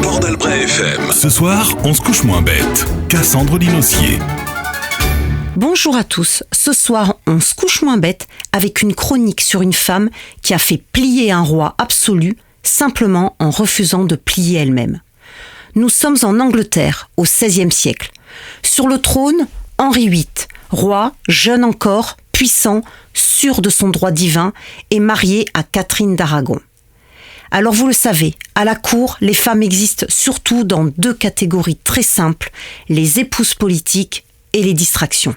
Port d'Albret FM. Ce soir, on se couche moins bête. Cassandre Linossier. Bonjour à tous, ce soir on se couche moins bête avec une chronique sur une femme qui a fait plier un roi absolu simplement en refusant de plier elle-même. Nous sommes en Angleterre au XVIe siècle. Sur le trône, Henri VIII, roi, jeune encore, puissant, sûr de son droit divin et marié à Catherine d'Aragon. Alors vous le savez, à la cour, les femmes existent surtout dans deux catégories très simples, les épouses politiques et les distractions.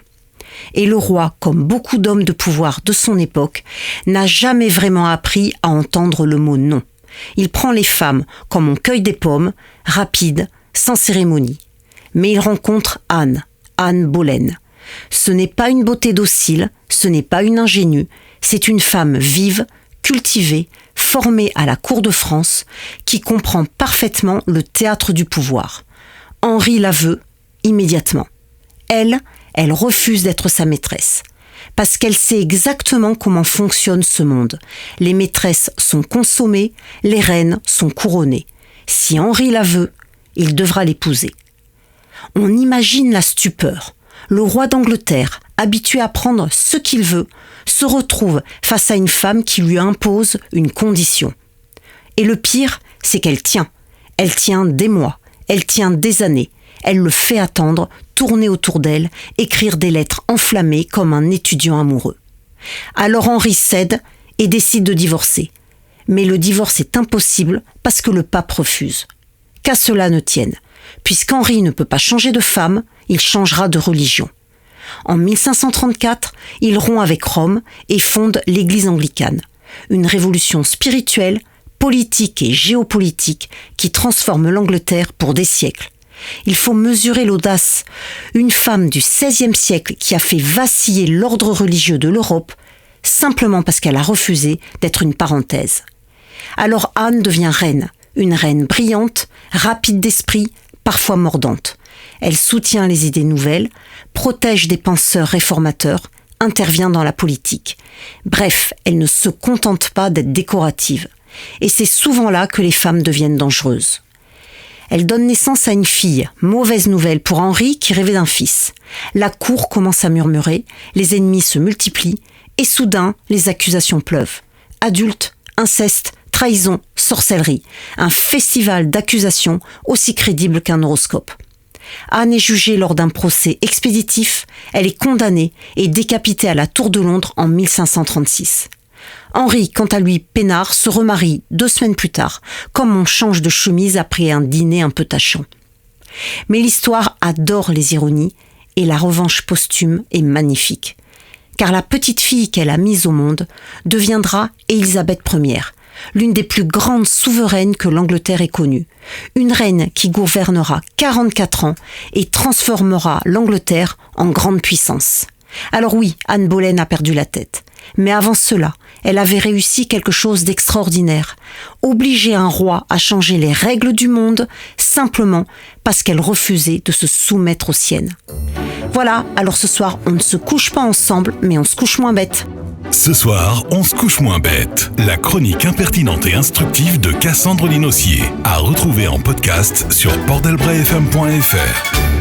Et le roi, comme beaucoup d'hommes de pouvoir de son époque, n'a jamais vraiment appris à entendre le mot non. Il prend les femmes comme on cueille des pommes, rapide, sans cérémonie. Mais il rencontre Anne Boleyn. Ce n'est pas une beauté docile, ce n'est pas une ingénue, c'est une femme vive, cultivée, formée à la cour de France, qui comprend parfaitement le théâtre du pouvoir. Henri la veut immédiatement. Elle refuse d'être sa maîtresse. Parce qu'elle sait exactement comment fonctionne ce monde. Les maîtresses sont consommées, les reines sont couronnées. Si Henri la veut, il devra l'épouser. On imagine la stupeur. Le roi d'Angleterre, habitué à prendre ce qu'il veut, se retrouve face à une femme qui lui impose une condition. Et le pire, c'est qu'elle tient. Elle tient des mois, elle tient des années. Elle le fait attendre, tourner autour d'elle, écrire des lettres enflammées comme un étudiant amoureux. Alors Henri cède et décide de divorcer. Mais le divorce est impossible parce que le pape refuse. Qu'à cela ne tienne. Puisqu'Henri ne peut pas changer de femme, il changera de religion. En 1534, il rompt avec Rome et fonde l'Église anglicane. Une révolution spirituelle, politique et géopolitique qui transforme l'Angleterre pour des siècles. Il faut mesurer l'audace. Une femme du XVIe siècle qui a fait vaciller l'ordre religieux de l'Europe simplement parce qu'elle a refusé d'être une parenthèse. Alors Anne devient reine, une reine brillante, rapide d'esprit, parfois mordante. Elle soutient les idées nouvelles, protège des penseurs réformateurs, intervient dans la politique. Bref, elle ne se contente pas d'être décorative. Et c'est souvent là que les femmes deviennent dangereuses. Elle donne naissance à une fille, mauvaise nouvelle pour Henri qui rêvait d'un fils. La cour commence à murmurer, les ennemis se multiplient et soudain les accusations pleuvent. Adultes, inceste, trahison, sorcellerie. Un festival d'accusations aussi crédible qu'un horoscope. Anne est jugée lors d'un procès expéditif, elle est condamnée et décapitée à la Tour de Londres en 1536. Henri, quant à lui, peinard, se remarie 2 semaines plus tard, comme on change de chemise après un dîner un peu tâchant. Mais l'histoire adore les ironies et la revanche posthume est magnifique. Car la petite fille qu'elle a mise au monde deviendra Élisabeth Ier, l'une des plus grandes souveraines que l'Angleterre ait connue. Une reine qui gouvernera 44 ans et transformera l'Angleterre en grande puissance. Alors oui, Anne Boleyn a perdu la tête. Mais avant cela, elle avait réussi quelque chose d'extraordinaire. Obliger un roi à changer les règles du monde simplement parce qu'elle refusait de se soumettre aux siennes. Voilà, alors ce soir, on ne se couche pas ensemble, mais on se couche moins bête. Ce soir, on se couche moins bête. La chronique impertinente et instructive de Cassandre Linossier. À retrouver en podcast sur portdalbretfm.fr.